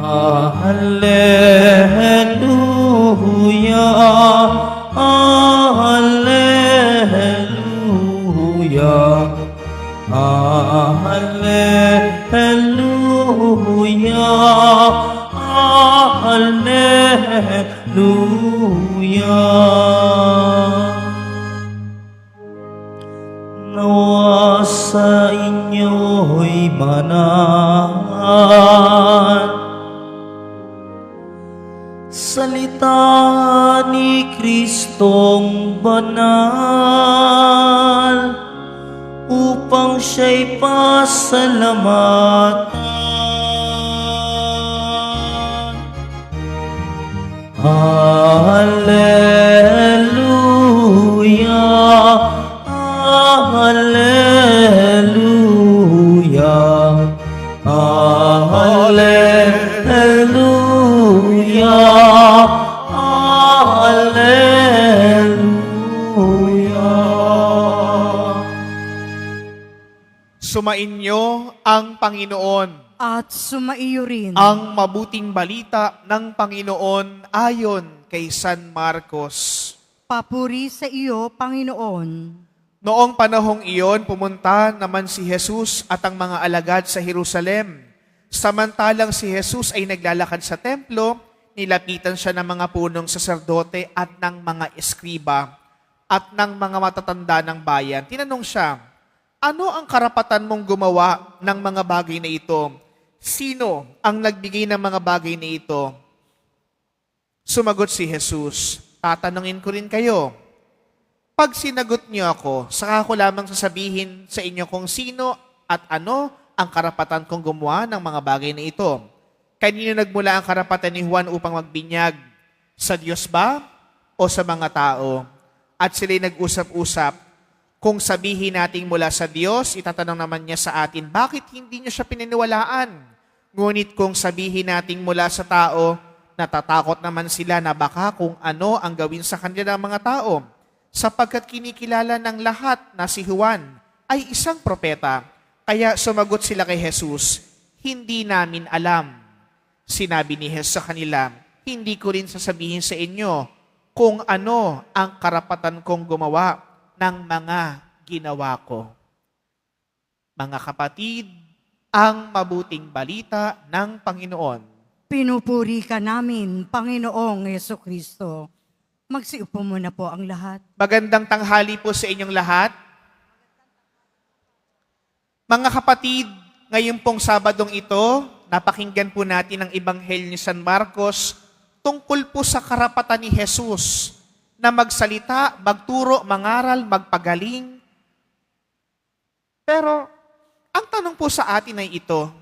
Alleluia, Alleluia, Alleluia, Alleluia. Nawa sa inyo'y manan salita ni Kristong banal upang siya'y pasalamatan. Alleluia, Alleluia, Alleluia, Alleluia. Sumainyo ang Panginoon. At sumaiyo rin Ang mabuting balita ng Panginoon ayon kay San Marcos. papuri sa iyo, Panginoon. Noong panahong iyon, pumunta naman si Jesus at ang mga alagad sa Jerusalem. Samantalang si Jesus ay naglalakad sa templo, nilapitan siya ng mga punong saserdote at ng mga eskriba at ng mga matatanda ng bayan. Tinanong siya, ano ang karapatan mong gumawa ng mga bagay na ito? Sino ang nagbigay ng mga bagay na ito? Sumagot si Jesus, tatanungin ko rin kayo. Pag sinagot niyo ako, saka ko lamang sasabihin sa inyo kung sino at ano ang karapatan kong gumawa ng mga bagay na ito. Kanino nagmula ang karapatan ni Juan upang magbinyag? Sa Diyos ba o sa mga tao? At sila'y nag-usap-usap. Kung sabihin nating mula sa Diyos, itatanong naman niya sa atin, bakit hindi niya siya pininiwalaan? Ngunit kung sabihin nating mula sa tao, natatakot naman sila na baka kung ano ang gawin sa kanila ng mga tao. Sapagkat kinikilala ng lahat na si Juan ay isang propeta. Kaya sumagot sila kay Jesus, hindi namin alam. Sinabi ni Jesus sa kanila, hindi ko rin sasabihin sa inyo kung ano ang karapatan kong gumawa ng mga ginawa ko. Mga kapatid, ang mabuting balita ng Panginoon. Pinupuri ka namin, Panginoong Jesucristo. Magsiupo muna po ang lahat. Magandang tanghali po sa inyong lahat. Mga kapatid, ngayon pong Sabadong ito, napakinggan po natin ang Ebanghelyo ni San Marcos tungkol po sa karapatan ni Jesus na magsalita, magturo, mangaral, magpagaling. Pero, ang tanong po sa atin ay ito,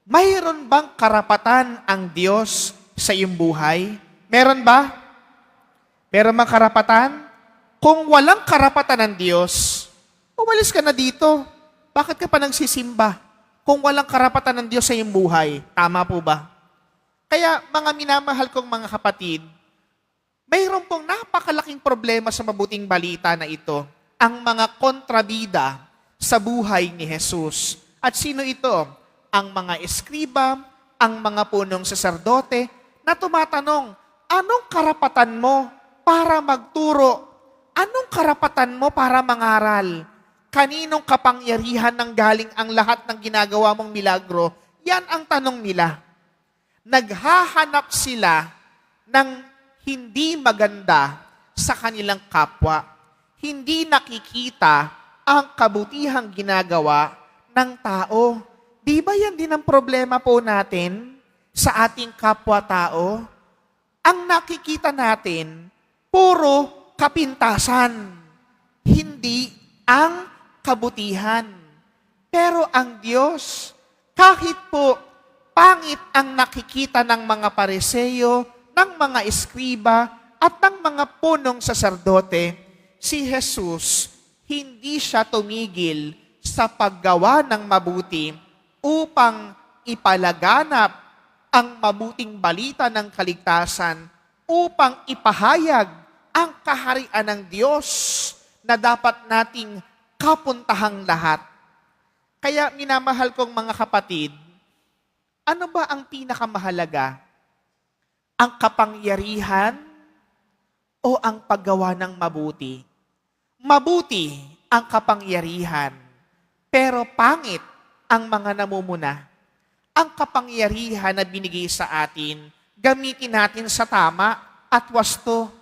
mayroon bang karapatan ang Diyos sa iyong buhay? Meron ba? Meron bang karapatan? Kung walang karapatan ng Diyos, umalis ka na dito. Bakit ka pa nagsisimba? Kung walang karapatan ng Diyos sa iyong buhay, tama po ba? Kaya mga minamahal kong mga kapatid, mayroon pong napakalaking problema sa mabuting balita na ito, ang mga kontrabida sa buhay ni Jesus. At sino ito? Ang mga eskriba, ang mga punong saserdote na tumatanong, anong karapatan mo para magturo? Anong karapatan mo para mangaral? Kaninong kapangyarihan nang galing ang lahat ng ginagawa mong milagro? Yan ang tanong nila. Naghahanap sila ng hindi maganda sa kanilang kapwa. Hindi nakikita ang kabutihang ginagawa ng tao. Di ba yan din ang problema po natin sa ating kapwa-tao? Ang nakikita natin, puro kapintasan, hindi ang kabutihan. Pero ang Diyos, kahit po pangit ang nakikita ng mga Pariseo, ng mga eskriba, at ng mga punong saserdote, si Jesus, hindi siya tumigil sa paggawa ng mabuti upang ipalaganap ang mabuting balita ng kaligtasan, upang ipahayag ang kaharian ng Diyos na dapat nating kapuntahang lahat. Kaya minamahal kong mga kapatid, Ano ba ang pinakamahalaga? Ang kapangyarihan o ang paggawa ng mabuti? Mabuti ang kapangyarihan, pero pangit ang mga namumuna. Ang kapangyarihan na binigay sa atin, gamitin natin sa tama at wasto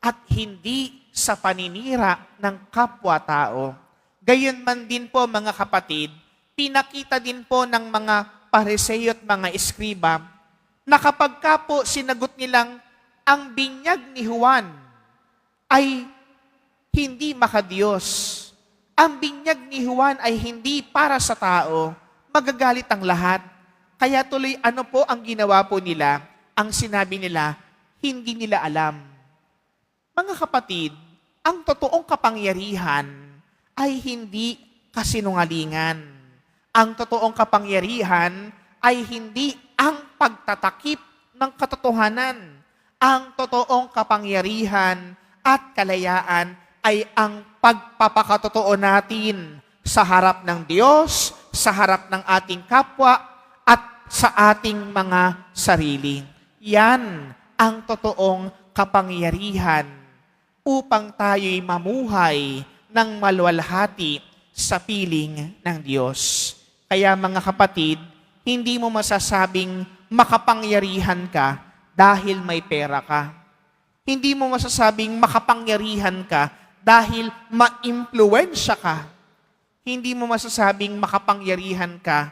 at hindi sa paninira ng kapwa-tao. Gayunman din po mga kapatid, pinakita din po ng mga Pariseo at mga Eskriba na kapag ka po sinagot nilang ang binyag ni Juan ay hindi makadiyos, ang binyag ni Juan ay hindi para sa tao, magagalit ang lahat. Kaya tuloy ano po ang ginawa po nila? Ang sinabi nila, hindi nila alam. Mga kapatid, ang totoong kapangyarihan ay hindi kasinungalingan. Ang totoong kapangyarihan ay hindi ang pagtatakip ng katotohanan. Ang totoong kapangyarihan at kalayaan ay ang pagpapakatotoo natin sa harap ng Diyos, sa harap ng ating kapwa, at sa ating mga sarili. Yan ang totoong kapangyarihan upang tayo'y mamuhay ng maluwalhati sa piling ng Diyos. Kaya mga kapatid, hindi mo masasabing makapangyarihan ka dahil may pera ka. Hindi mo masasabing makapangyarihan ka dahil ma-impluwensya ka. Hindi mo masasabing makapangyarihan ka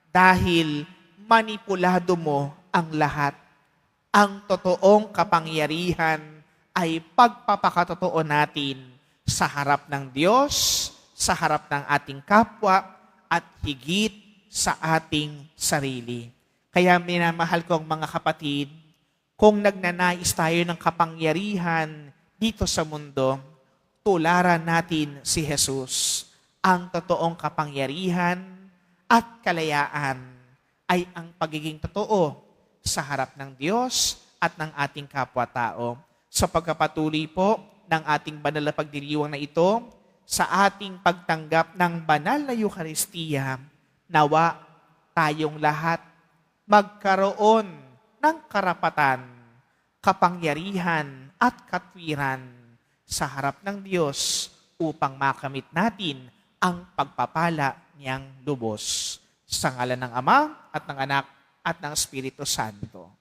dahil manipulado mo ang lahat. Ang totoong kapangyarihan ay pagpapakatotoo natin sa harap ng Diyos, sa harap ng ating kapwa, at higit sa ating sarili. Kaya minamahal kong mga kapatid, kung nagnanais tayo ng kapangyarihan dito sa mundo, tularan natin si Jesus. Ang totoong kapangyarihan at kalayaan ay ang pagiging totoo sa harap ng Diyos at ng ating kapwa-tao. Sa pagkapatuloy po ng ating banal na pagdiriwang na ito, sa ating pagtanggap ng banal na Eucharistia, nawa tayong lahat magkaroon ng karapatan, kapangyarihan at katwiran sa harap ng Diyos upang makamit natin ang pagpapala niyang lubos. Sa ngalan ng Ama at ng Anak at ng Espiritu Santo.